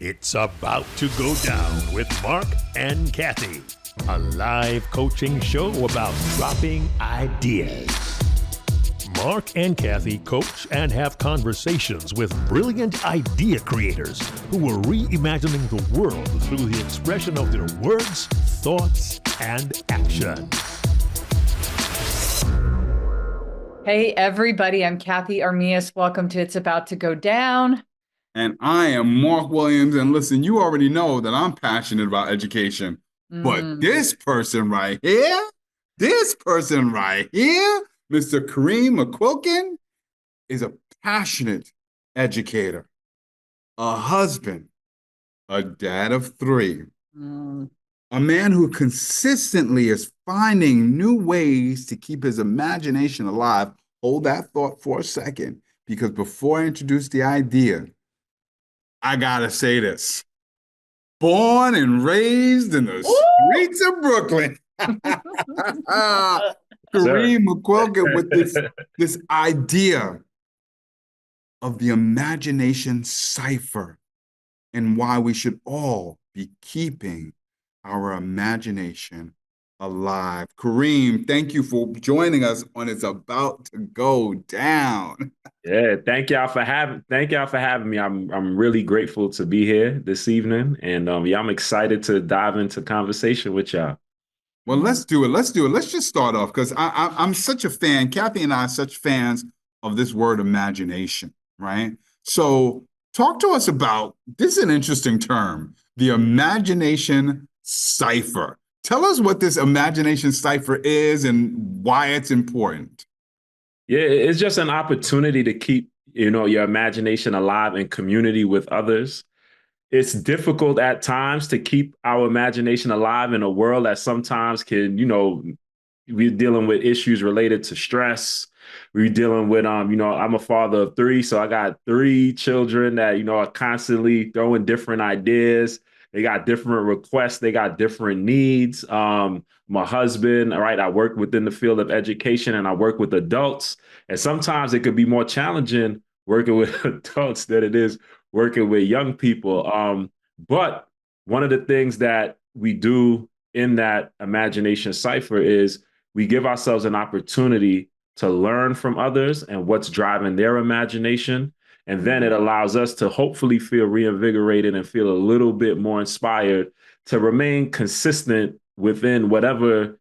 It's about to go down with Marc and Cathey, a live coaching show about dropping ideas. Marc and Cathey coach and have conversations with brilliant idea creators who are reimagining the world through the expression of their words, thoughts, and action. Hey, everybody, I'm Cathey Armillas. Welcome to It's About to Go Down. And I am Marc Williams. And listen, you already know that I'm passionate about education. But this person right here, Mr. Kareem McQuilkin, is a passionate educator, a husband, a dad of three, a man who consistently is finding new ways to keep his imagination alive. Hold that thought for a second, because before I introduce the idea, I gotta say this. Born and raised in the streets of Brooklyn. Kareem McQuilkin with this idea of the imagination cipher and why we should all be keeping our imagination alive. Kareem, thank you for joining us on It's About to Go Down. Yeah, thank y'all for having me. I'm really grateful to be here this evening, and I'm excited to dive into conversation with y'all. Well, let's do it. Let's just start off, because I'm such a fan. Cathey and I are such fans of this word imagination, right? So talk to us about, this is an interesting term, the imagination cipher. Tell us what this imagination cipher is and why it's important. Yeah, it's just an opportunity to keep, your imagination alive in community with others. It's difficult at times to keep our imagination alive in a world that sometimes can, we're dealing with issues related to stress. We're dealing with, I'm a father of three, so I got three children that, are constantly throwing different ideas. They got different requests. They got different needs. My husband, all right, I work within the field of education and I work with adults. And sometimes it could be more challenging working with adults than it is working with young people. But one of the things that we do in that imagination cipher is we give ourselves an opportunity to learn from others and what's driving their imagination. And then it allows us to hopefully feel reinvigorated and feel a little bit more inspired to remain consistent within whatever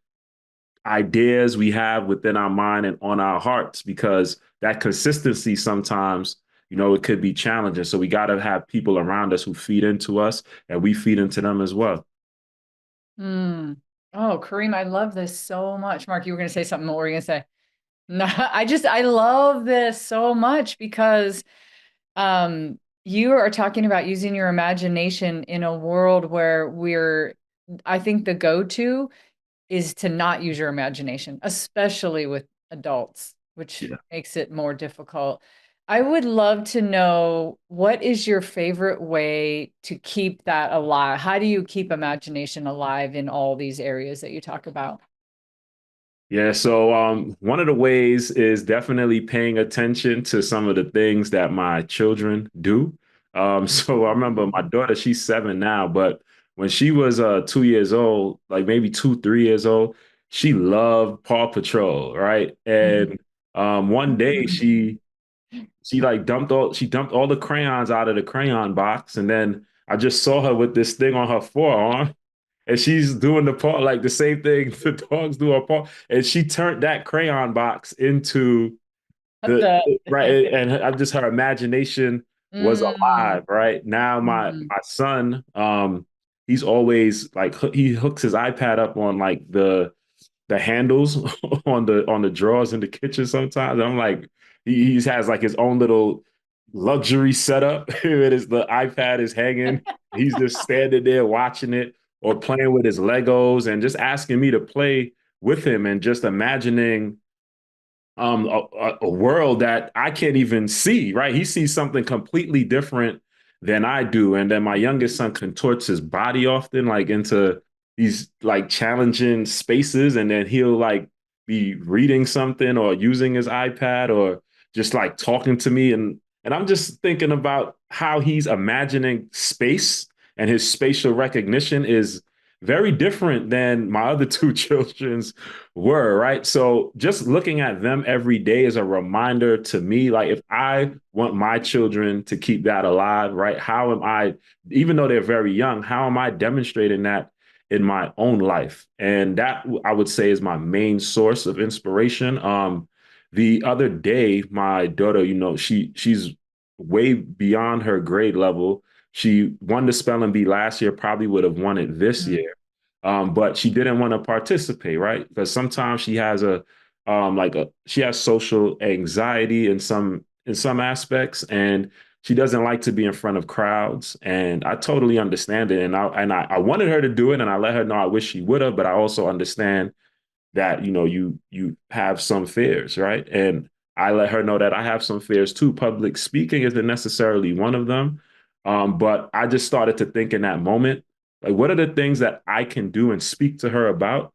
ideas we have within our mind and on our hearts, because that consistency sometimes, it could be challenging. So we got to have people around us who feed into us and we feed into them as well. Oh, Kareem, I love this so much. Marc, you were going to say something. What were you going to say? No, I love this so much because you are talking about using your imagination in a world where I think the go-to is to not use your imagination, especially with adults, which makes it more difficult. I would love to know, what is your favorite way to keep that alive? How do you keep imagination alive in all these areas that you talk about? Yeah, so one of the ways is definitely paying attention to some of the things that my children do. So I remember my daughter, she's 7 now, but when she was 2 years old, like maybe 2, 3 years old, she loved Paw Patrol, right? And one day she dumped all the crayons out of the crayon box, and then I just saw her with this thing on her forearm. And she's doing the paw, like the same thing the dogs do on paw. And she turned that crayon box into right. And her imagination was alive, right? Now my son, he's always like, he hooks his iPad up on like the handles on the drawers in the kitchen sometimes. And I'm like, he has like his own little luxury setup. It is, the iPad is hanging. He's just standing there watching it, or playing with his Legos and just asking me to play with him and just imagining a world that I can't even see, right? He sees something completely different than I do. And then my youngest son contorts his body often, like into these like challenging spaces. And then he'll like be reading something or using his iPad or just like talking to me. And I'm just thinking about how he's imagining space and his spatial recognition is very different than my other two children's were, right? So just looking at them every day is a reminder to me, like if I want my children to keep that alive, right? How am I, even though they're very young, how am I demonstrating that in my own life? And that I would say is my main source of inspiration. The other day, my daughter, she's way beyond her grade level. She won the spelling bee last year, probably would have won it this year. But she didn't want to participate, right? Because sometimes she has she has social anxiety in some aspects, and she doesn't like to be in front of crowds. And I totally understand it. And I wanted her to do it, and I let her know I wish she would have, but I also understand that you have some fears, right? And I let her know that I have some fears too. Public speaking isn't necessarily one of them, but I just started to think in that moment, like, what are the things that I can do and speak to her about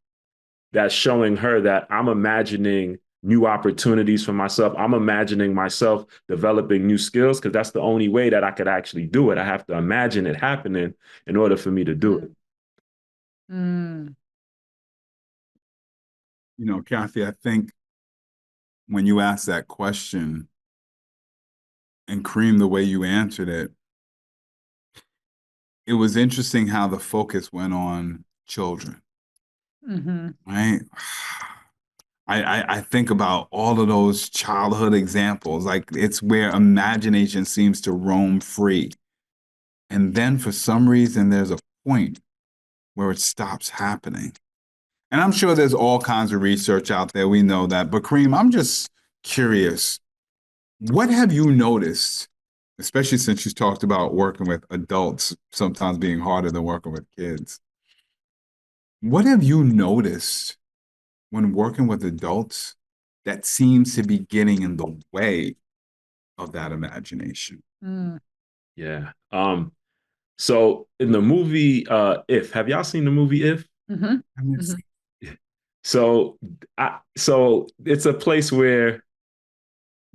that's showing her that I'm imagining new opportunities for myself. I'm imagining myself developing new skills, because that's the only way that I could actually do it. I have to imagine it happening in order for me to do it. Mm. Cathey, I think when you asked that question, and Kareem, the way you answered it, it was interesting how the focus went on children, right? I think about all of those childhood examples, like it's where imagination seems to roam free. And then for some reason, there's a point where it stops happening. And I'm sure there's all kinds of research out there. We know that. But Kareem, I'm just curious, what have you noticed, especially since you talked about working with adults sometimes being harder than working with kids? What have you noticed when working with adults that seems to be getting in the way of that imagination? Yeah. So in the movie If, have y'all seen the movie If? So so it's a place where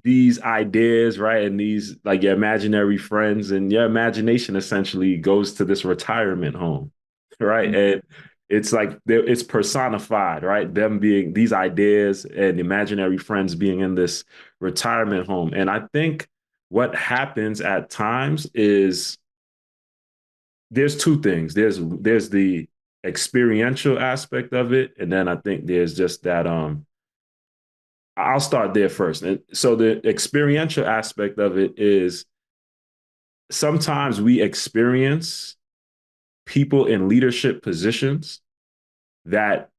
these ideas, right, and these, like, your imaginary friends and your imagination essentially goes to this retirement home, right? And it's like it's personified, right? Them being these ideas and imaginary friends being in this retirement home. And I think what happens at times is there's two things. There's the experiential aspect of it, and then I think there's just that I'll start there first. And so the experiential aspect of it is sometimes we experience people in leadership positions that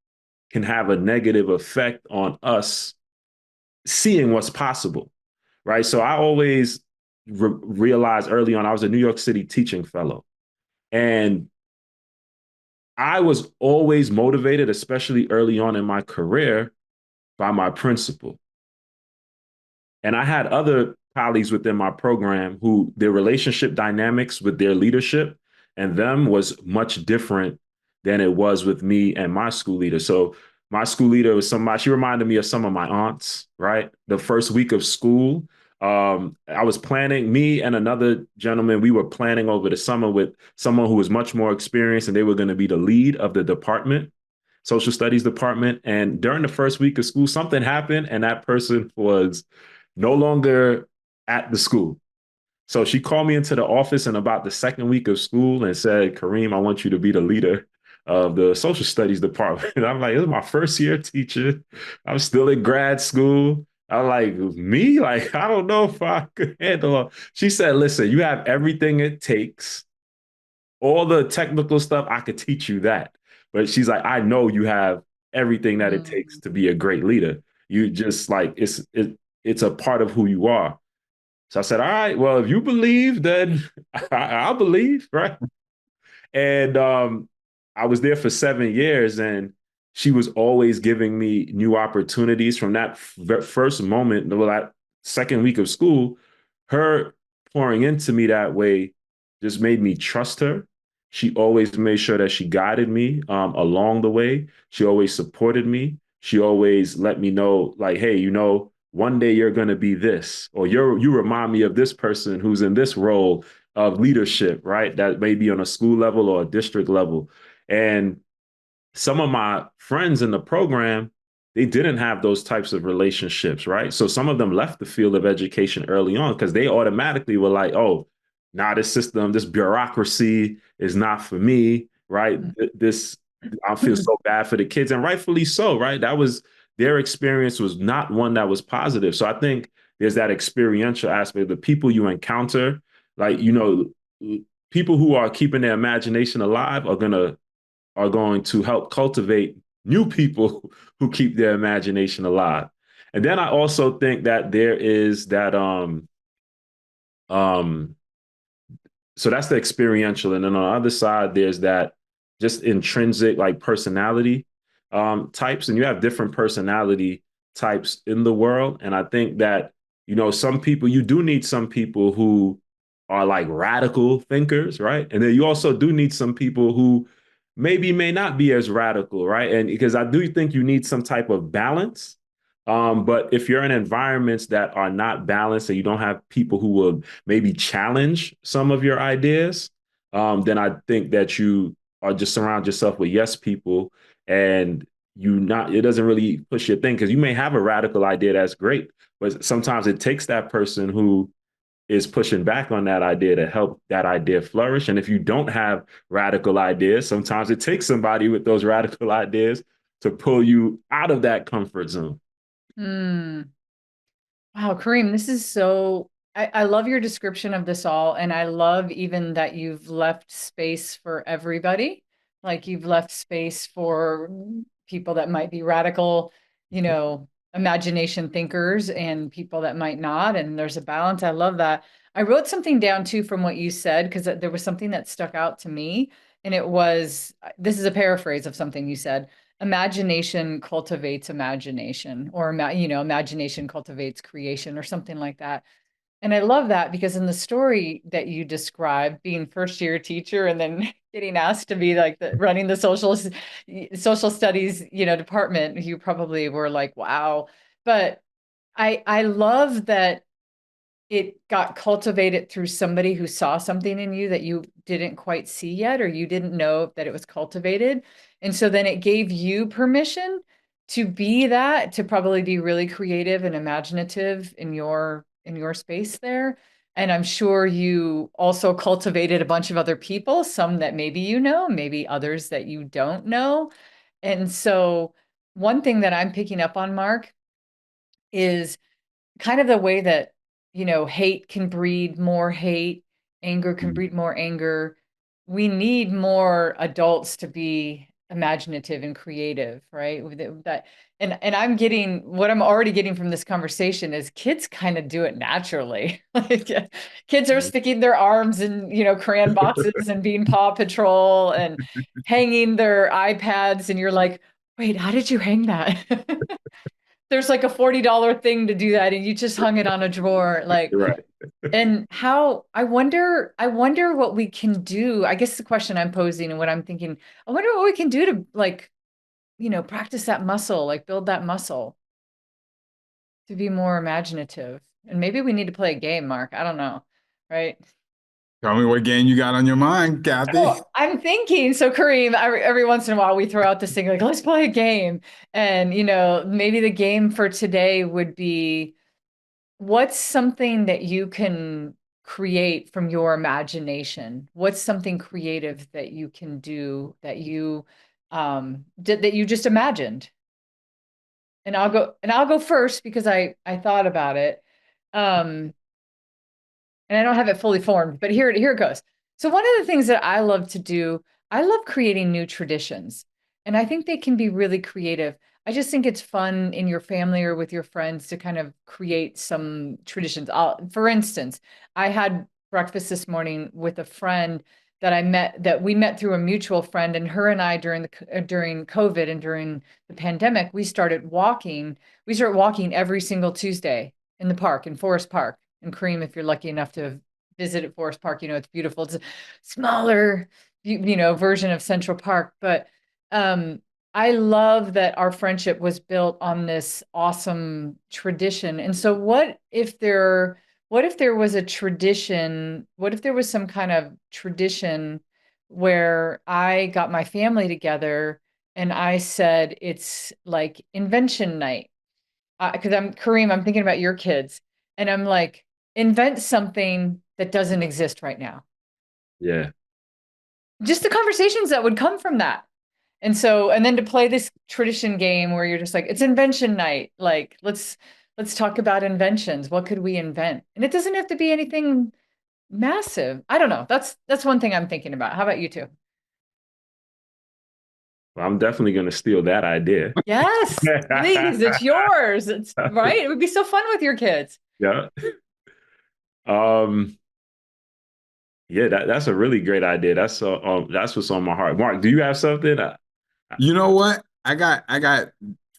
can have a negative effect on us seeing what's possible, right? So I always realized early on, I was a New York City teaching fellow, and I was always motivated, especially early on in my career, by my principal. And I had other colleagues within my program who their relationship dynamics with their leadership and them was much different than it was with me and my school leader. So my school leader was somebody, she reminded me of some of my aunts, right? The first week of school, I was planning, me and another gentleman, we were planning over the summer with someone who was much more experienced, and they were going to be the lead of the department, social studies department. And during the first week of school, something happened, and that person was no longer at the school. So she called me into the office in about the second week of school and said, Kareem, I want you to be the leader of the social studies department. And I'm like, this is my first year teaching. I'm still in grad school. I'm like, me? Like, I don't know if I could handle it. She said, listen, you have everything it takes. All the technical stuff, I could teach you that. But she's like, I know you have everything that it takes to be a great leader. You just like, it's a part of who you are. So I said, all right, well, if you believe, then I'll believe, right? And I was there for 7 years, and she was always giving me new opportunities from that first moment, that second week of school. Her pouring into me that way just made me trust her. She always made sure that she guided me along the way. She always supported me. She always let me know, like, hey, one day you're going to be this, or you remind me of this person who's in this role of leadership, right? That may be on a school level or a district level. And some of my friends in the program, they didn't have those types of relationships, right? So some of them left the field of education early on because they automatically were like, oh, now this system, this bureaucracy is not for me, right? This, I feel so bad for the kids, and rightfully so, right? That was their experience was not one that was positive. So I think there's that experiential aspect. The people you encounter, like, people who are keeping their imagination alive are going to help cultivate new people who keep their imagination alive. And then I also think that there is that so that's the experiential. And then on the other side, there's that just intrinsic like personality types. And you have different personality types in the world. And I think that, some people, you do need some people who are like radical thinkers, right? And then you also do need some people who maybe may not be as radical, right? And because I do think you need some type of balance. But if you're in environments that are not balanced and you don't have people who will maybe challenge some of your ideas, then I think that you are just surround yourself with yes people, and it doesn't really push your thing because you may have a radical idea that's great, but sometimes it takes that person who is pushing back on that idea to help that idea flourish. And if you don't have radical ideas, sometimes it takes somebody with those radical ideas to pull you out of that comfort zone. Wow, Kareem, this is I love your description of this all. And I love even that you've left space for everybody. Like you've left space for people that might be radical, imagination thinkers and people that might not. And there's a balance. I love that. I wrote something down too from what you said, because there was something that stuck out to me. And this is a paraphrase of something you said. Imagination cultivates imagination, or imagination cultivates creation, or something like that. And I love that because in the story that you described, being first year teacher and then getting asked to be like running the social studies, department, you probably were like, wow. But I love that it got cultivated through somebody who saw something in you that you didn't quite see yet, or you didn't know that it was cultivated. And so then it gave you permission to be that, to probably be really creative and imaginative in your space there. And I'm sure you also cultivated a bunch of other people, some that maybe maybe others that you don't know. And so one thing that I'm picking up on, Marc, is kind of the way that, hate can breed more hate, anger can breed more anger. We need more adults to be imaginative and creative, right? And I'm already getting from this conversation is kids kind of do it naturally. Like kids are sticking their arms in, crayon boxes and being Paw Patrol and hanging their iPads, and you're like, wait, how did you hang that? There's like a $40 thing to do that, and you just hung it on a drawer. Like, Right. and how I wonder what we can do. I guess the question I'm posing and what I'm thinking, I wonder what we can do to like, practice that muscle, like build that muscle to be more imaginative. And maybe we need to play a game, Marc. I don't know. Right. Tell me what game you got on your mind, Cathey. Oh, I'm thinking, so Kareem, every once in a while we throw out this thing like, let's play a game. And, maybe the game for today would be, what's something that you can create from your imagination? What's something creative that you can do that you that you just imagined? And I'll go first because I thought about it. And I don't have it fully formed, but here it goes. So one of the things that I love to do, I love creating new traditions. And I think they can be really creative. I just think it's fun in your family or with your friends to kind of create some traditions. For instance, I had breakfast this morning with a friend that we met through a mutual friend, and her and I during COVID and during the pandemic, we started walking. We started walking every single Tuesday in the park, in Forest Park. And Kareem, if you're lucky enough to visit at Forest Park, it's beautiful. It's a smaller, version of Central Park. But I love that our friendship was built on this awesome tradition. And so what if there was a tradition, what if there was some kind of tradition where I got my family together and I said it's like invention night? Because Kareem, I'm thinking about your kids, and I'm like, invent something that doesn't exist right now. Yeah. Just the conversations that would come from that. And so, and then to play this tradition game where you're just like, it's invention night. Like, let's talk about inventions. What could we invent? And it doesn't have to be anything massive. I don't know. That's one thing I'm thinking about. How about you two? Well, I'm definitely going to steal that idea. Yes, please. It's yours. It's right. It would be so fun with your kids. Yeah. Um, yeah, that's a really great idea. That's what's on my heart. Mark, do you have something? You know what?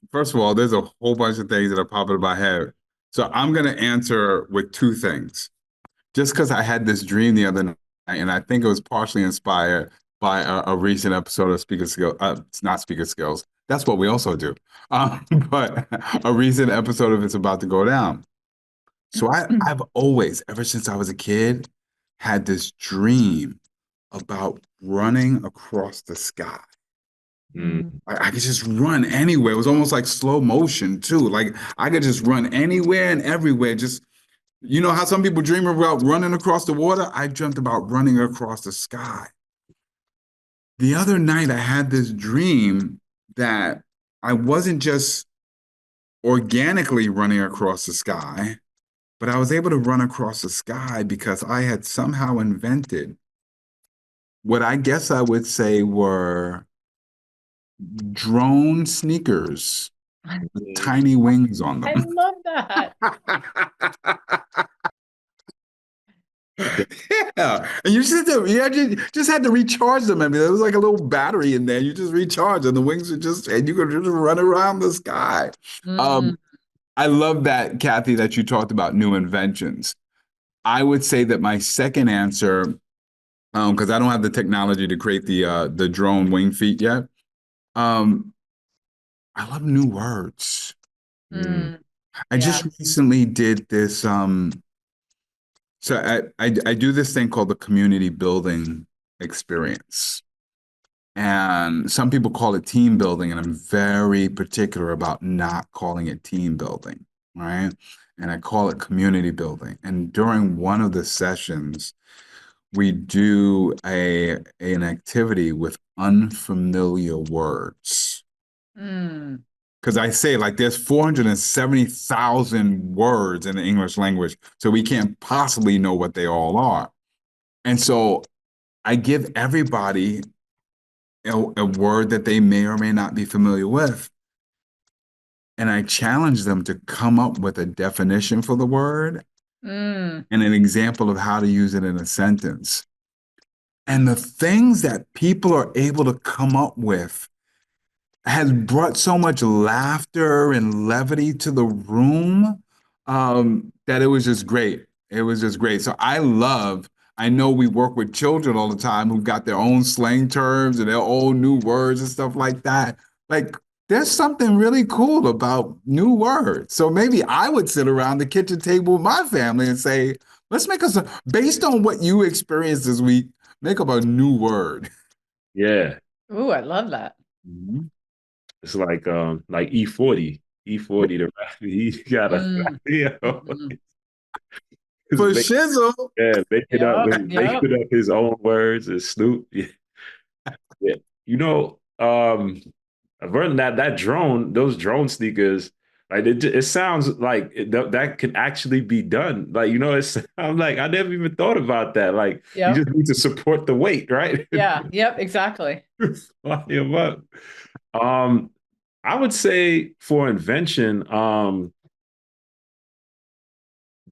First of all, there's a whole bunch of things that are popping in my head. So I'm going to answer with two things. Just because I had this dream the other night, and I think it was partially inspired by a recent episode of Speaker Skills. It's not Speaker Skills. That's what we also do. But a recent episode of It's About to Go Down. So I've always, ever since I was a kid, had this dream about running across the sky. Mm. I could just run anywhere. It was almost like slow motion too. Like I could just run anywhere and everywhere. Just, you know how some people dream about running across the water? I dreamt about running across the sky. The other night I had this dream that I wasn't just organically running across the sky, but I was able to run across the sky because I had somehow invented what I guess I would say were drone sneakers with tiny wings on I them. love that. Yeah, and you just had to recharge them. I mean, there was like a little battery in there. You just recharge, and the wings are and you could just run around the sky. Mm. Um, I love that, Cathey, that you talked about new inventions. I would say that my second answer, because I don't have the technology to create the drone wing feet yet. Um, I love new words. Mm. I Yeah. just recently did this. So I do this thing called the community building experience. And some people call it team building, and I'm very particular about not calling it team building, right? And I call it community building. And during one of the sessions, we do an activity with unfamiliar words. Mm. Because I say, like, there's 470,000 words in the English language, so we can't possibly know what they all are. And so I give everybody a word that they may or may not be familiar with, and I challenge them to come up with a definition for the word Mm. and an example of how to use it in a sentence. And the things that people are able to come up with has brought so much laughter and levity to the room, that it was just great. It was just great. So I know we work with children all the time who've got their own slang terms and their own new words and stuff like that. Like, there's something really cool about new words. So maybe I would sit around the kitchen table with my family and say, let's make us, based on what you experienced this week, make up a new word. Yeah. Ooh, I love that. Mhm. It's like E40. E40 the rap. He got a Mm. you know, Mhm. he's For shizzle. Yep. Yep. making up his own words and Snoop. Yeah. Yeah. You know, Vernon, that drone, those drone sneakers, like it sounds like that could actually be done. Like, I'm like, I never even thought about that. Like, you Yep. just need to support the weight, right? Yeah. Yep. Exactly. Fly him up. Um, I would say for invention,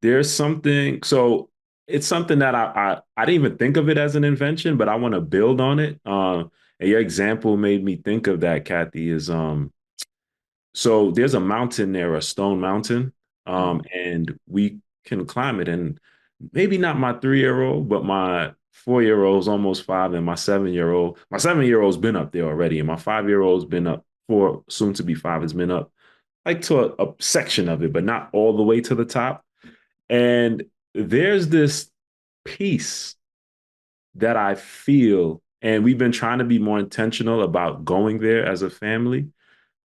there's something. So it's something that I didn't even think of it as an invention, but I want to build on it. And your example made me think of that, Cathey, is so there's a mountain there, a stone mountain, and we can climb it. And maybe not my 3-year-old, but my 4-year-old's almost 5, and my 7-year-old's been up there already, and my 5-year-old's been up 4, soon to be 5, has been up like to a section of it, but not all the way to the top. And there's this peace that I feel, and we've been trying to be more intentional about going there as a family,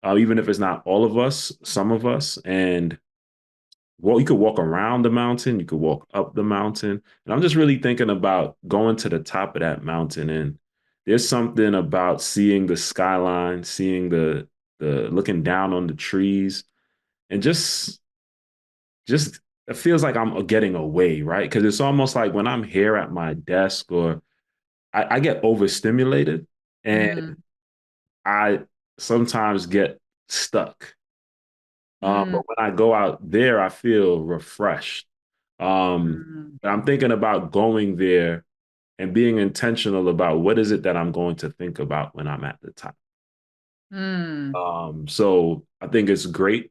even if it's not all of us, some of us. And well, you could walk around the mountain, you could walk up the mountain. And I'm just really thinking about going to the top of that mountain. And there's something about seeing the skyline, seeing the looking down on the trees, and just it feels like I'm getting away, right? Because it's almost like when I'm here at my desk, or I get overstimulated, and I sometimes get stuck. But when I go out there, I feel refreshed. I'm thinking about going there and being intentional about what is it that I'm going to think about when I'm at the top. So I think it's great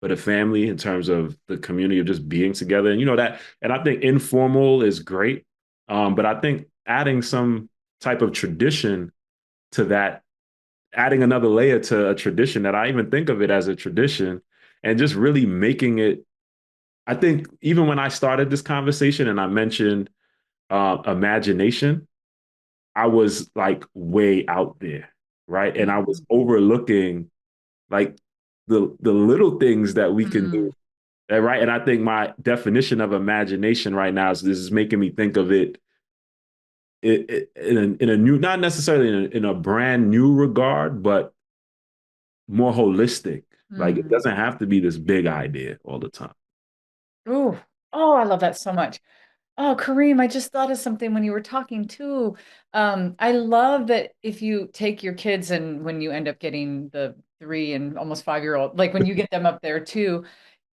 for the family in terms of the community of just being together. And that, and I think informal is great. But I think adding some type of tradition to that, adding another layer to a tradition that I even think of it as a tradition, and just really making it. I think even when I started this conversation and I mentioned imagination, I was like way out there, right? And I was overlooking like the little things that we can do, right? And I think my definition of imagination right now is making me think of it in a new, not necessarily in a brand new regard, but more holistic. Like it doesn't have to be this big idea all the time. Oh, I love that so much. Oh, Kareem, I just thought of something when you were talking too. I love that if you take your kids and when you end up getting the 3 and almost 5-year-old, like when you get them up there too,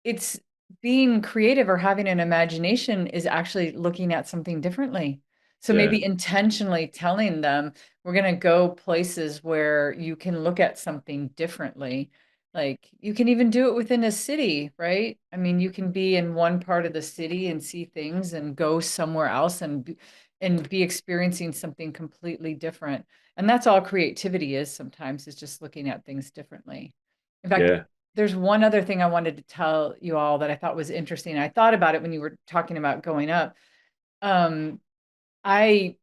it's being creative or having an imagination is actually looking at something differently. So Yeah. maybe intentionally telling them we're going to go places where you can look at something differently. Like you can even do it within a city, right? I mean, you can be in one part of the city and see things and go somewhere else and be experiencing something completely different. And that's all creativity is sometimes, is just looking at things differently. In fact, Yeah. there's one other thing I wanted to tell you all that I thought was interesting. I thought about it when you were talking about going up. I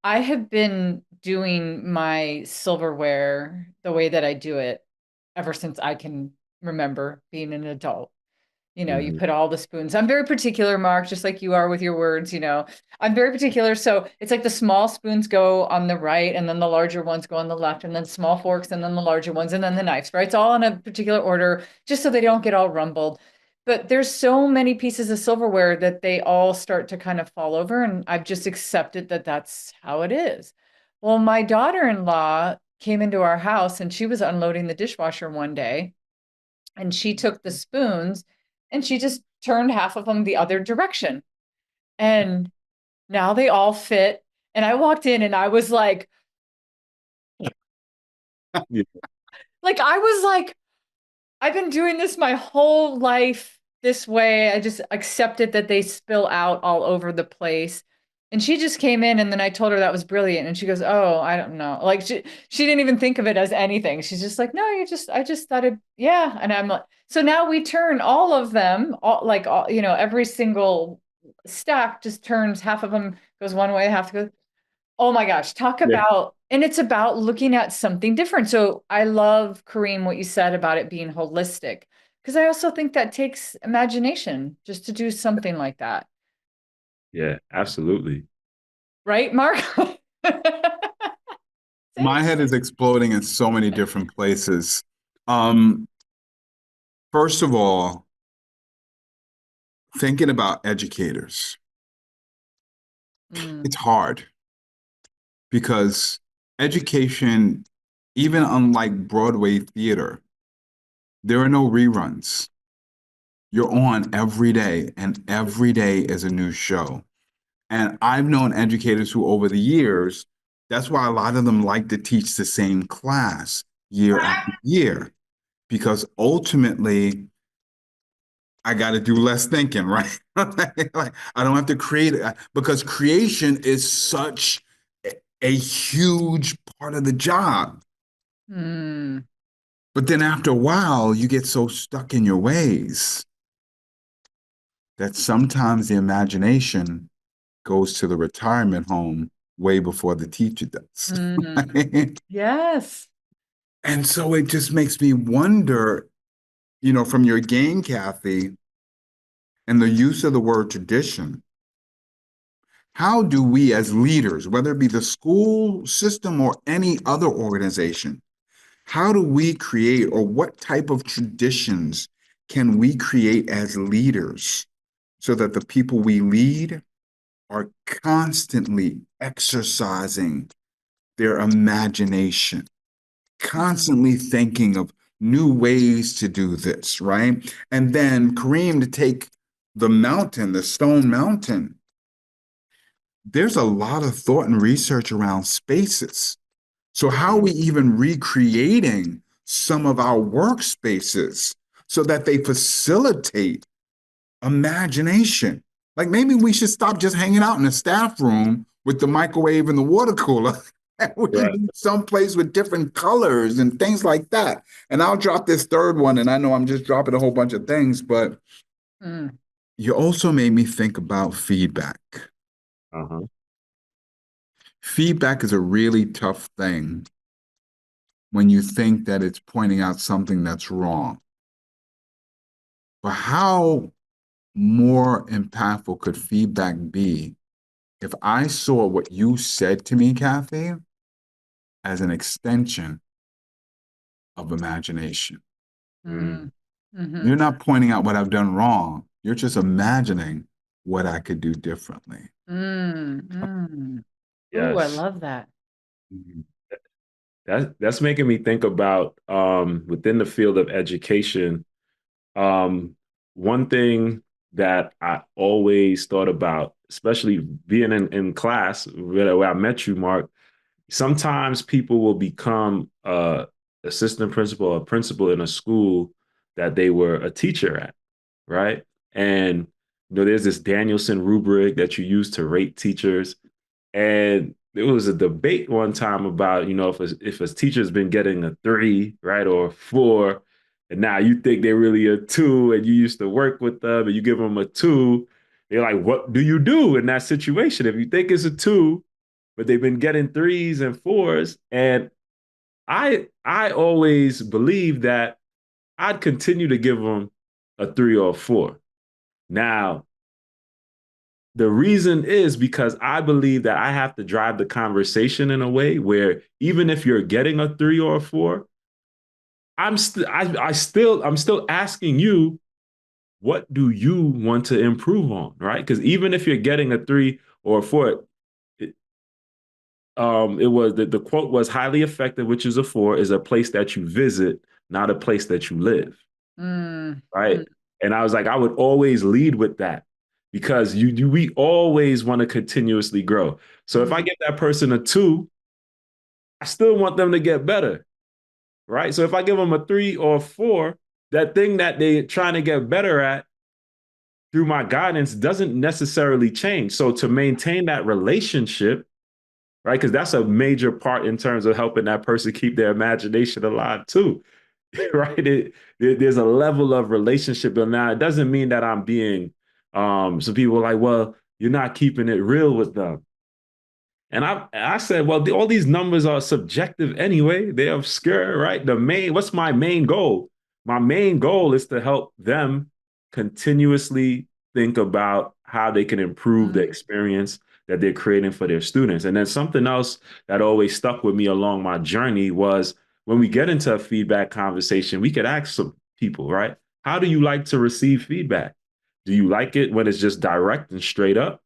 I have been doing my silverware the way that I do it ever since I can remember being an adult. You Mhm. put all the spoons. I'm very particular, Mark, just like you are with your words. I'm very particular. So it's like the small spoons go on the right, and then the larger ones go on the left, and then small forks, and then the larger ones, and then the knives, right? It's all in a particular order, just so they don't get all rumbled. But there's so many pieces of silverware that they all start to kind of fall over, and I've just accepted that that's how it is. Well, my daughter-in-law came into our house, and she was unloading the dishwasher one day, and she took the spoons and she just turned half of them the other direction. And now they all fit. And I walked in and I was Yeah. I was like, I've been doing this my whole life this way. I just accepted that they spill out all over the place. And she just came in and then I told her that was brilliant. And she goes, "Oh, I don't know." Like she didn't even think of it as anything. She's just like, "No, I just thought it, yeah." And I'm like, so now we turn all of them, every single stack just turns, half of them goes one way, half goes. Oh my gosh, talk Yeah. about, and it's about looking at something different. So I love, Kareem, what you said about it being holistic, because I also think that takes imagination just to do something like that. Yeah, absolutely. Right, Mark? My head is exploding in so many different places. Um, First of all, thinking about educators, Mm, it's hard because education, even unlike Broadway theater, there are no reruns. You're on every day, and every day is a new show. And I've known educators who, over the years, that's why a lot of them like to teach the same class year after year, because ultimately, I got to do less thinking, right? Like, I don't have to create it because creation is such a huge part of the job. mm, But then after a while, you get so stuck in your ways that sometimes the imagination goes to the retirement home way before the teacher does. Right? Yes. And so it just makes me wonder, from your game, Cathey, and the use of the word tradition, how do we as leaders, whether it be the school system or any other organization, how do we create, or what type of traditions can we create as leaders so that the people we lead are constantly exercising their imagination, constantly thinking of new ways to do this, right? And then Kareem, to take the stone mountain, there's a lot of thought and research around spaces. So how are we even recreating some of our workspaces so that they facilitate imagination? Like maybe we should stop just hanging out in the staff room with the microwave and the water cooler. We need someplace with different colors and things like that. And I'll drop this third one, and I know I'm just dropping a whole bunch of things, but you also made me think about feedback. Feedback is a really tough thing when you think that it's pointing out something that's wrong. But how more impactful could feedback be if I saw what you said to me, Cathey, as an extension of imagination? You're not pointing out what I've done wrong. You're just imagining what I could do differently. Yes. Oh, I love that. That's making me think about within the field of education. One thing that I always thought about, especially being in class where I met you, Mark, sometimes people will become assistant principal or principal in a school that they were a teacher at, right? And there's this Danielson rubric that you use to rate teachers. And there was a debate one time about, if a teacher's been getting a 3, right, or a 4, and now you think they're really a 2, and you used to work with them, and you give them a 2, they're like, what do you do in that situation? If you think it's a 2, but they've been getting 3s and 4s, and I always believed that I'd continue to give them a 3 or a 4. Now, the reason is because I believe that I have to drive the conversation in a way where even if you're getting a 3 or a 4, I'm still asking you, what do you want to improve on, right? Because even if you're getting a 3 or a 4, it was the quote was highly effective, which is a 4, is a place that you visit, not a place that you live, right? And I was like, I would always lead with that. Because we always want to continuously grow. So if I give that person a 2, I still want them to get better, right? So if I give them a 3 or a 4, that thing that they're trying to get better at through my guidance doesn't necessarily change. So to maintain that relationship, right? Because that's a major part in terms of helping that person keep their imagination alive too, right? There's a level of relationship. And now it doesn't mean that I'm being some people are like, well, you're not keeping it real with them. And I said, well, all these numbers are subjective anyway. They're obscure, right? What's my main goal? My main goal is to help them continuously think about how they can improve the experience that they're creating for their students. And then something else that always stuck with me along my journey was when we get into a feedback conversation, we could ask some people, right? How do you like to receive feedback? Do you like it when it's just direct and straight up?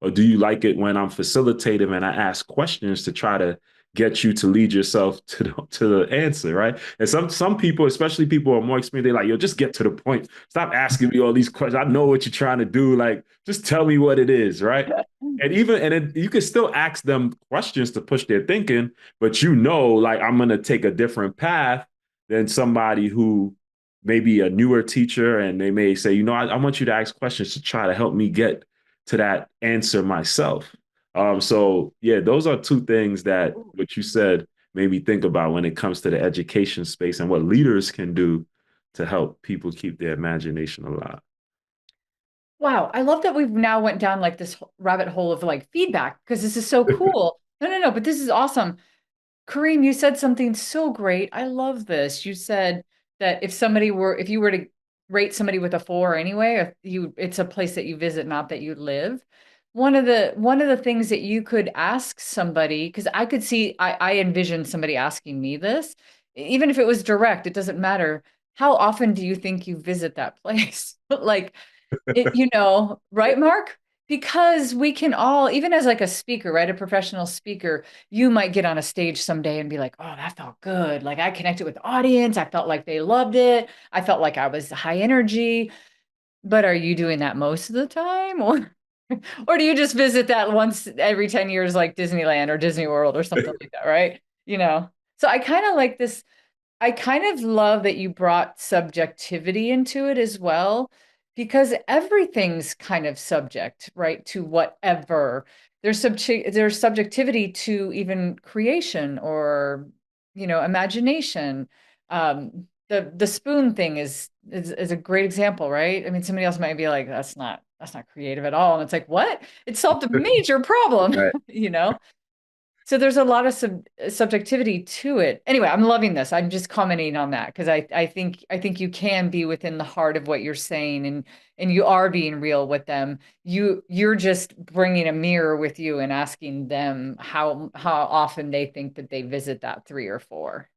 Or do you like it when I'm facilitative and I ask questions to try to get you to lead yourself to the answer, right? And some people, especially people who are more experienced, they're like, yo, just get to the point. Stop asking me all these questions. I know what you're trying to do. Like, just tell me what it is, right? And you can still ask them questions to push their thinking, but like, I'm going to take a different path than somebody who may be a newer teacher, and they may say, I want you to ask questions to try to help me get to that answer myself. So yeah, those are two things that what you said made me think about when it comes to the education space and what leaders can do to help people keep their imagination alive. Wow, I love that we've now went down like this rabbit hole of like feedback because this is so cool. No, but this is awesome. Kareem, you said something so great. I love this. You said that if you were to rate somebody with a 4 anyway, if it's a place that you visit, not that you live. One of the things that you could ask somebody, because I envision somebody asking me this, even if it was direct, it doesn't matter. How often do you think you visit that place? Like, right, Mark? Because we can all, even as like a speaker, right, a professional speaker, you might get on a stage someday and be like, oh, that felt good. Like I connected with the audience. I felt like they loved it. I felt like I was high energy. But are you doing that most of the time? Or do you just visit that once every 10 years, like Disneyland or Disney World or something like that, right? So I kind of like this. I kind of love that you brought subjectivity into it as well, because everything's kind of subject, right, to whatever. There's subjectivity to even creation or, imagination. The spoon thing is a great example, right? I mean, somebody else might be like, that's not creative at all. And it's like, what? It solved a major problem, Right. So there's a lot of subjectivity to it. Anyway, I'm loving this. I'm just commenting on that because I think you can be within the heart of what you're saying, and you are being real with them. You're just bringing a mirror with you and asking them how often they think that they visit that 3 or 4.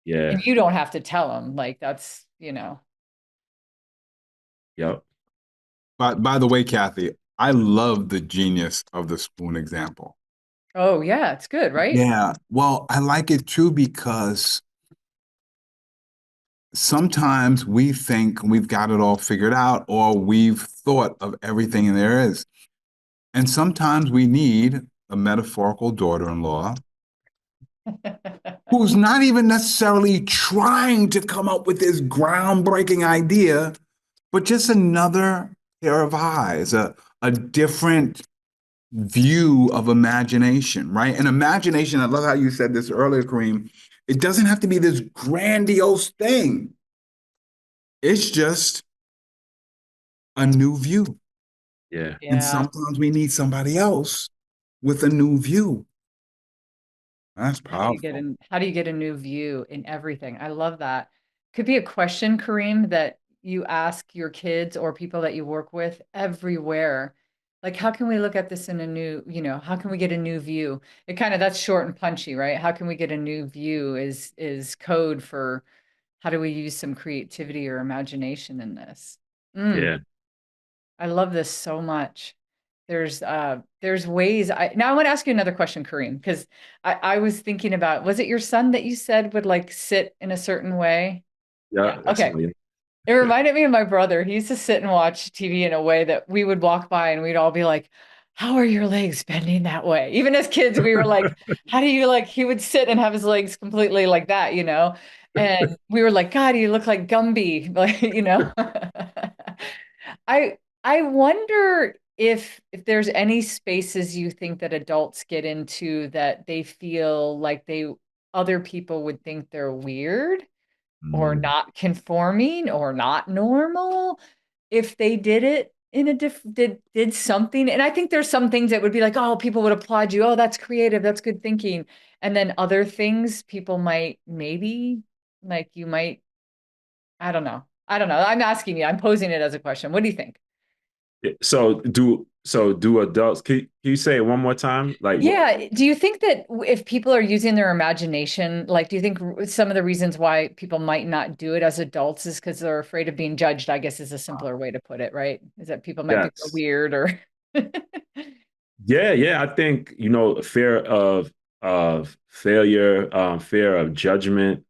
Yeah. And you don't have to tell them, like that's. Yep. By the way, Kathy, I love the genius of the spoon example. Oh yeah, it's good, right? Yeah, well, I like it too because sometimes we think we've got it all figured out or we've thought of everything there is. And sometimes we need a metaphorical daughter-in-law who's not even necessarily trying to come up with this groundbreaking idea, but just another pair of eyes, a different view of imagination, right? And imagination, I love how you said this earlier, Kareem, it doesn't have to be this grandiose thing. It's just a new view. Yeah. And Yeah. sometimes we need somebody else with a new view. That's powerful. How do you get a new view in everything? I love that. Could be a question, Kareem, that you ask your kids or people that you work with everywhere. Like, how can we look at this in a new, how can we get a new view? That's short and punchy, right? How can we get a new view is code for how do we use some creativity or imagination in this? Yeah. I love this so much. There's ways now I want to ask you another question, Kareem, because I was thinking about, was it your son that you said would like sit in a certain way? Yeah. Yeah. That's Okay. something. It reminded me of my brother. He used to sit and watch TV in a way that we would walk by and we'd all be like, how are your legs bending that way? Even as kids, we were like, how do you like, he would sit and have his legs completely like that. And we were like, God, you look like Gumby, like. I wonder if there's any spaces you think that adults get into that they feel like other people would think they're weird or Mm. not conforming or not normal if they did it in a did something. And I think there's some things that would be like, oh, people would applaud you. Oh, that's creative. That's good thinking. And then other things people might maybe like you might, I don't know. I don't know. I'm asking you. I'm posing it as a question. What do you think? So do adults, can you say it one more time? Like what? Yeah. Do you think that if people are using their imagination, like, do you think some of the reasons why people might not do it as adults is because they're afraid of being judged, I guess is a simpler way to put it, right? Is that people might think they're Yes. weird or. Yeah, I think, fear of failure, fear of judgment.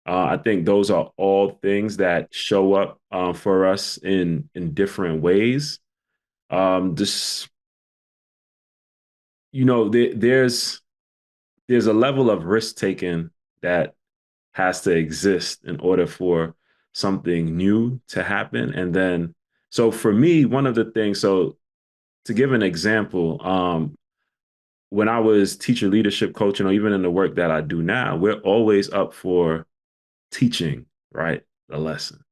I think those are all things that show up for us in different ways. Just there's a level of risk taking that has to exist in order for something new to happen. And then, so for me, one of the things, so to give an example, when I was teacher leadership coaching, or even in the work that I do now, we're always up for teaching, right? The lesson.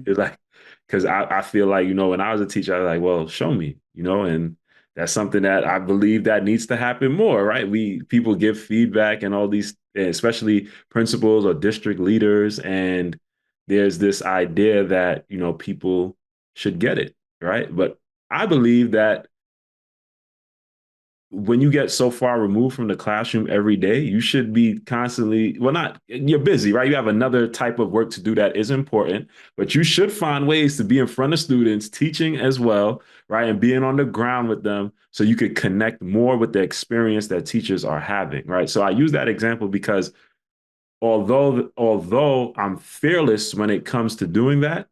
It's like, because I feel like, when I was a teacher, I was like, well, show me, and that's something that I believe that needs to happen more, right? People give feedback and all these, especially principals or district leaders, and there's this idea that, people should get it, right? But I believe that when you get so far removed from the classroom every day, you should be constantly, well, not, you're busy, right? You have another type of work to do that is important, but you should find ways to be in front of students, teaching as well, right? And being on the ground with them so you could connect more with the experience that teachers are having, right? So I use that example because although I'm fearless when it comes to doing that,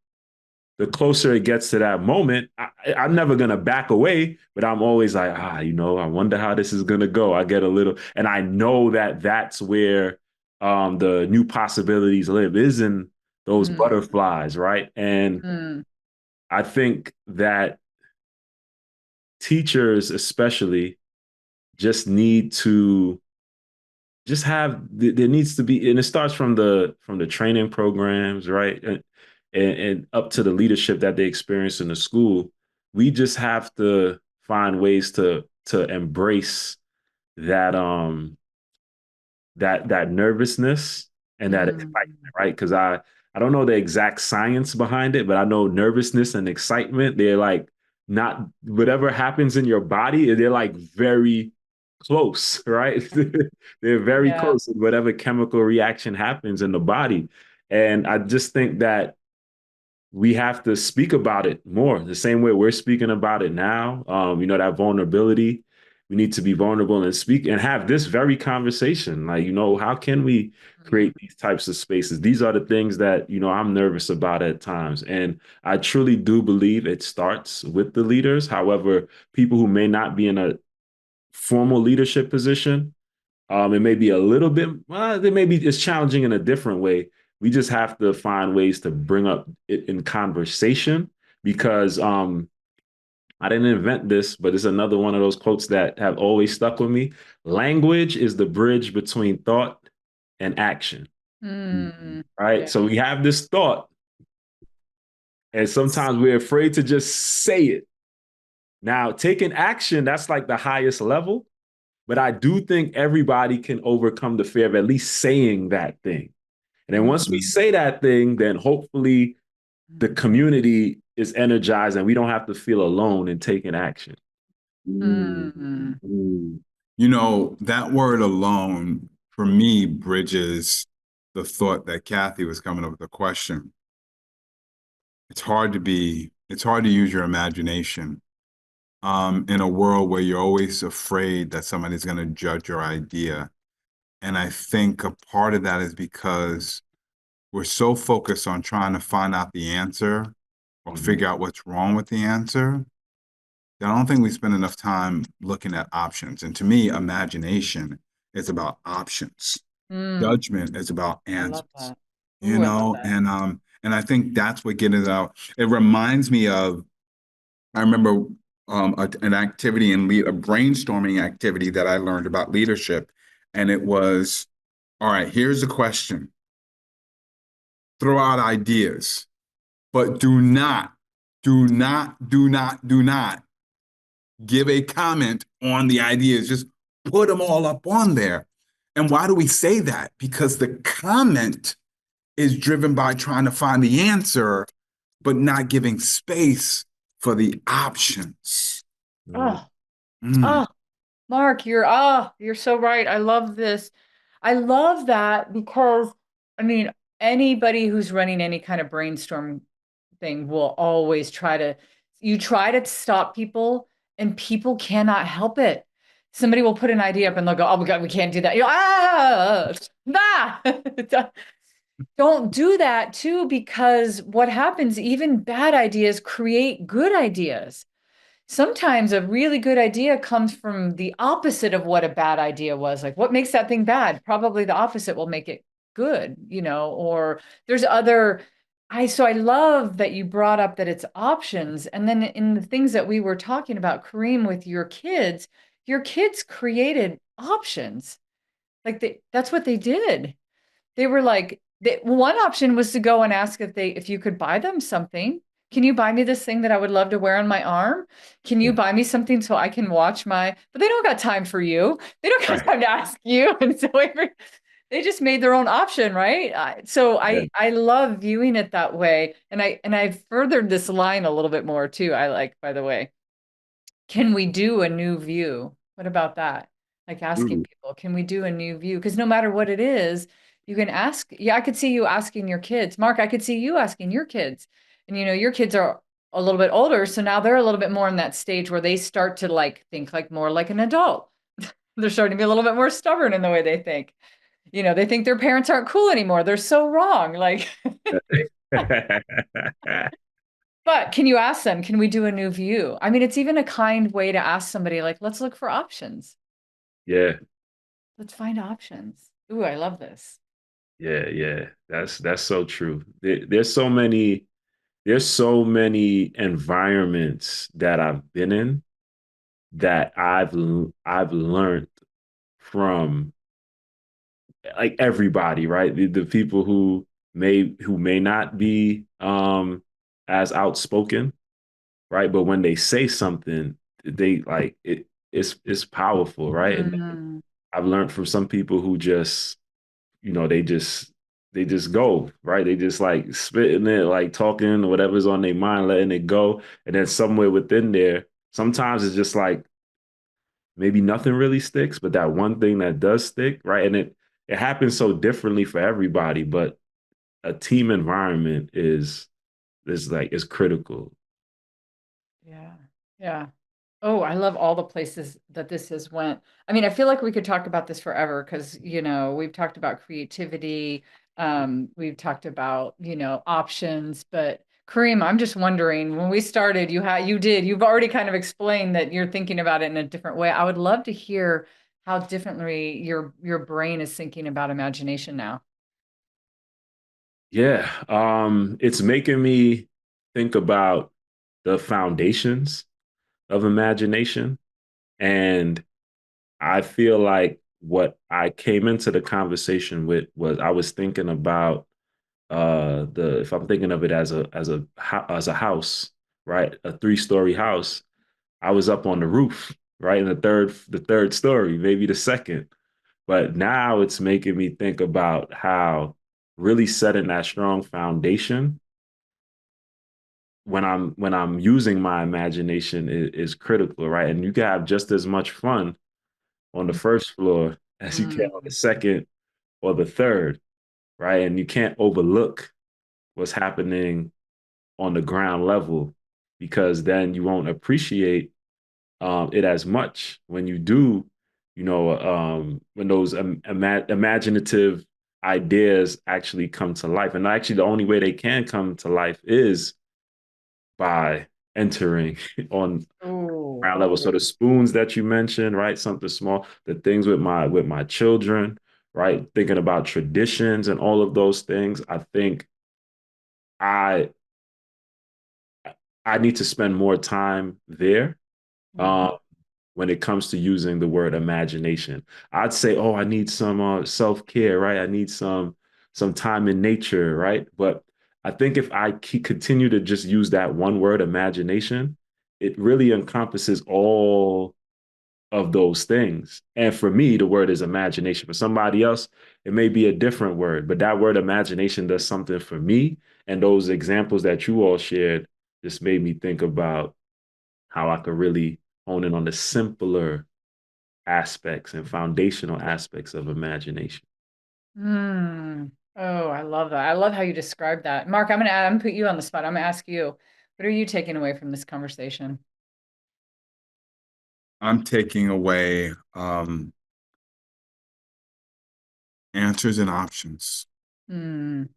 the closer it gets to that moment, I'm never going to back away, but I'm always like, I wonder how this is going to go. I get a little, and I know that that's where the new possibilities live, is in those butterflies, right? And I think that teachers especially just need to just have, there needs to be, and it starts from the training programs, right? And up to the leadership that they experience in the school. We just have to find ways to embrace that that nervousness and that excitement, right? Because I don't know the exact science behind it, but I know nervousness and excitement, they're like, not whatever happens in your body, they're like very close, right? They're very close to whatever chemical reaction happens in the body. And I just think that we have to speak about it more, the same way we're speaking about it now. That vulnerability, we need to be vulnerable and speak and have this very conversation. Like, how can we create these types of spaces? These are the things that, I'm nervous about at times. And I truly do believe it starts with the leaders. However, people who may not be in a formal leadership position, it may be a little bit, well, it may be, it's challenging in a different way. We just have to find ways to bring up it in conversation because I didn't invent this, but it's another one of those quotes that have always stuck with me. Language is the bridge between thought and action. Right. Yeah. So we have this thought, and sometimes we're afraid to just say it. Now, taking action, that's like the highest level. But I do think everybody can overcome the fear of at least saying that thing. And then once we say that thing, then hopefully the community is energized and we don't have to feel alone in taking action. That word alone, for me, bridges the thought that Cathey was coming up with the question. It's hard to use your imagination in a world where you're always afraid that somebody's going to judge your idea. And I think a part of that is because we're so focused on trying to find out the answer or figure out what's wrong with the answer that I don't think we spend enough time looking at options. And to me, imagination is about options. Judgment is about answers. And I think that's what getting it out. It reminds me of, I remember an activity and a brainstorming activity that I learned about leadership. And it was, all right, here's the question. Throw out ideas, but do not give a comment on the ideas. Just put them all up on there. And why do we say that? Because the comment is driven by trying to find the answer, but not giving space for the options. Marc, you're so right. I love this. I love that because, anybody who's running any kind of brainstorm thing will always try to stop people, and people cannot help it. Somebody will put an idea up and they'll go, oh my God, we can't do that. Don't do that too, because what happens, even bad ideas create good ideas. Sometimes a really good idea comes from the opposite of what a bad idea was. Like, what makes that thing bad? Probably the opposite will make it good, or there's other. So I love that you brought up that it's options. And then in the things that we were talking about, Kareem, with your kids, your kids created options. Like that's what they did. They were like, one option was to go and ask if you could buy them something. Can you buy me this thing that I would love to wear on my arm? Can you buy me something so I can watch but they don't got time for you. They don't got Right. time to ask you. And so they just made their own option, right? So Yeah. I love viewing it that way. And I've furthered this line a little bit more too. I like, by the way, can we do a new view? What about that? Like asking Ooh. people, can we do a new view? Because no matter what it is, you can ask. Yeah, I could see you asking your kids. Mark, I could see you asking your kids. And your kids are a little bit older, so now they're a little bit more in that stage where they start to like think like more like an adult. They're starting to be a little bit more stubborn in the way they think. They think their parents aren't cool anymore. They're so wrong. Like, but can you ask them, can we do a new view? I mean, it's even a kind way to ask somebody, like, let's look for options. Yeah. Let's find options. Ooh, I love this. Yeah. That's so true. There's so many environments that I've been in that I've learned from, like, everybody, right? The people who may not be as outspoken, right? But when they say something, they like it's powerful, right? And Mm, I've learned from some people who just, they just go, right? They just like spitting it, like talking whatever's on their mind, letting it go. And then somewhere within there, sometimes it's just like maybe nothing really sticks, but that one thing that does stick, right? And it happens so differently for everybody, but a team environment is critical. yeah. Yeah. Oh, I love all the places that this has went. I mean, I feel like we could talk about this forever because, we've talked about creativity. We've talked about, options, but Kareem, I'm just wondering, when we started, you've already kind of explained that you're thinking about it in a different way. I would love to hear how differently your brain is thinking about imagination now. Yeah. It's making me think about the foundations of imagination. And I feel like what I came into the conversation with was I was thinking about the if I'm thinking of it as a house, right? A 3-story house. I was up on the roof, right? In the third story, maybe the second. But now it's making me think about how really setting that strong foundation when I'm using my imagination is critical, right? And you can have just as much fun on the first floor as you can on the Mm. second or the third, right? And you can't overlook what's happening on the ground level, because then you won't appreciate it as much when you do, when those imaginative ideas actually come to life. And actually, the only way they can come to life is by entering on Oh, ground level. So the spoons that you mentioned, right? Something small, the things with my children, right? Thinking about traditions and all of those things. I think I I need to spend more time there. mhm. Um, when it comes to using the word imagination, I'd say, oh, I need some self-care, right? I need some time in nature, right? But I think if I continue to just use that one word, imagination, it really encompasses all of those things. And for me, the word is imagination. For somebody else, it may be a different word, but that word imagination does something for me. And those examples that you all shared just made me think about how I could really hone in on the simpler aspects and foundational aspects of imagination. Mm. Oh, I love that. I love how you described that. Mark, I'm gonna put you on the spot. I'm gonna ask you, what are you taking away from this conversation? I'm taking away answers and options. Mm.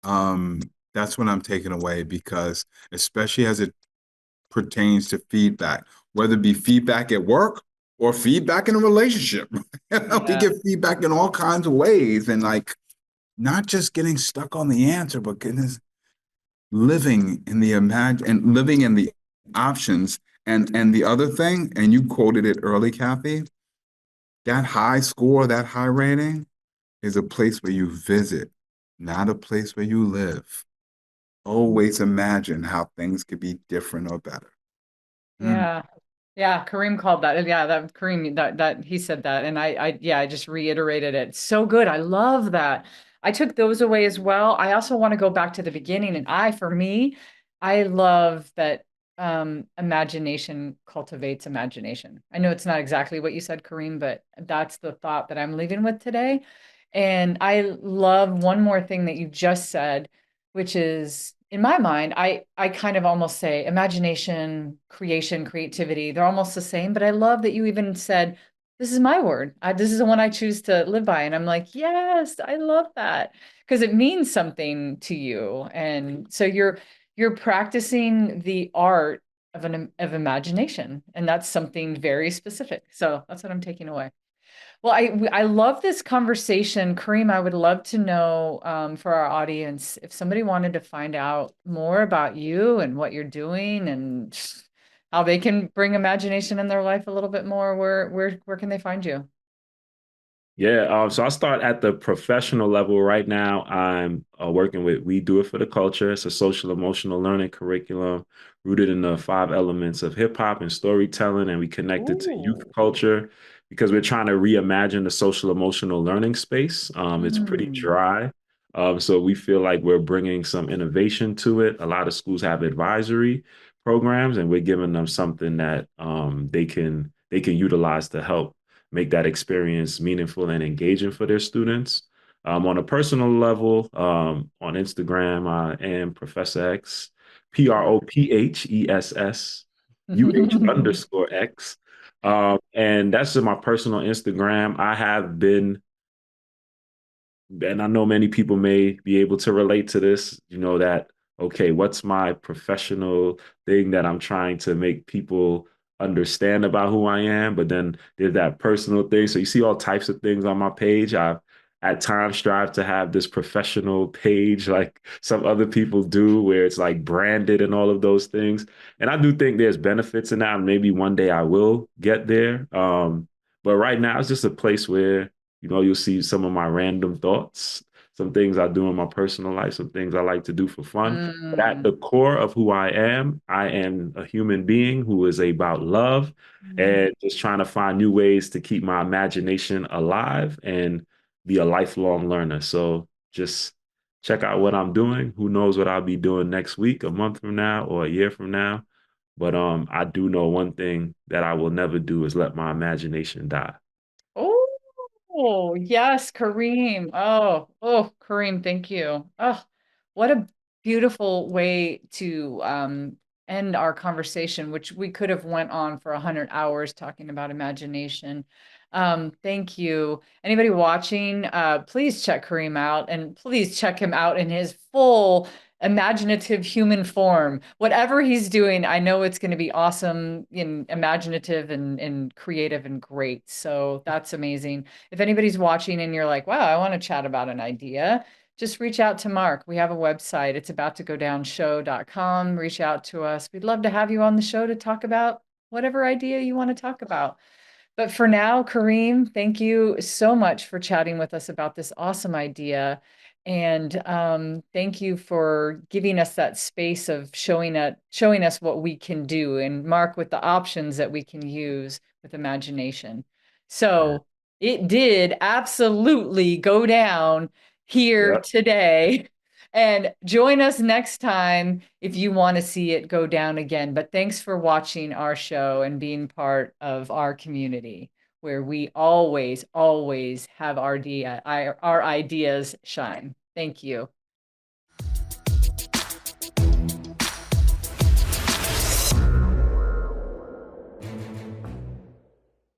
Um, that's what I'm taking away because, especially as it pertains to feedback, whether it be feedback at work or feedback in a relationship. We Yeah. get feedback in all kinds of ways, and like not just getting stuck on the answer, but goodness, living in the options And the other thing, and you quoted it early, Kathy, that high score, that high rating is a place where you visit, not a place where you live. Always imagine how things could be different or better. Mm. Yeah. Yeah, Kareem called that. Yeah, that Kareem that he said that, and I just reiterated it. So good. I love that. I took those away as well. I also want to go back to the beginning, and for me, I love that imagination cultivates imagination. I know it's not exactly what you said, Kareem, but that's the thought that I'm leaving with today. And I love one more thing that you just said, which is in my mind, I kind of almost say imagination, creation, creativity, they're almost the same, but I love that you even said, this is my word. This is the one I choose to live by. And I'm like, yes, I love that because it means something to you. And so you're practicing the art of imagination, and that's something very specific. So that's what I'm taking away. Well, I love this conversation. Kareem, I would love to know for our audience if somebody wanted to find out more about you and what you're doing and how they can bring imagination in their life a little bit more, where can they find you? Yeah, so I start at the professional level right now. I'm working with We Do It for the Culture. It's a social emotional learning curriculum rooted in the five elements of hip hop and storytelling, and we connect it to youth Ooh. culture because we're trying to reimagine the social emotional learning space. It's pretty Mm. dry, so we feel like we're bringing some innovation to it. A lot of schools have advisory programs, and we're giving them something that they can utilize to help make that experience meaningful and engaging for their students. On a personal level, on Instagram, I am Professor X, PROPHESSUH_X. And that's just my personal Instagram. I have been, and I know many people may be able to relate to this, that, okay, what's my professional thing that I'm trying to make people understand about who I am? But then there's that personal thing. So you see all types of things on my page. I've at times strive to have this professional page like some other people do, where it's like branded and all of those things. And I do think there's benefits in that. Maybe one day I will get there. But right now it's just a place where you'll see some of my random thoughts, some things I do in my personal life, some things I like to do for fun. But at Mm. the core of who I am a human being who is about love Mm. and just trying to find new ways to keep my imagination alive and be a lifelong learner. So just check out what I'm doing. Who knows what I'll be doing next week, a month from now, or a year from now. But I do know one thing that I will never do is let my imagination die. Oh, yes, Kareem. Kareem, thank you. Oh, what a beautiful way to end our conversation, which we could have went on for 100 hours talking about imagination. Thank you. Anybody watching, please check Kareem out and please check him out in his full imaginative human form. Whatever he's doing, I know it's going to be awesome and imaginative and creative and great. So that's amazing. If anybody's watching and you're like, wow, I want to chat about an idea, just reach out to Mark. We have a website. It's about to go down show.com. Reach out to us. We'd love to have you on the show to talk about whatever idea you want to talk about. But for now, Kareem, thank you so much for chatting with us about this awesome idea. And thank you for giving us that space of showing us what we can do, and Mark with the options that we can use with imagination. Yeah. So it did absolutely go down here Yeah. today. And join us next time if you want to see it go down again. But thanks for watching our show and being part of our community where we always, always have our ideas shine. Thank you.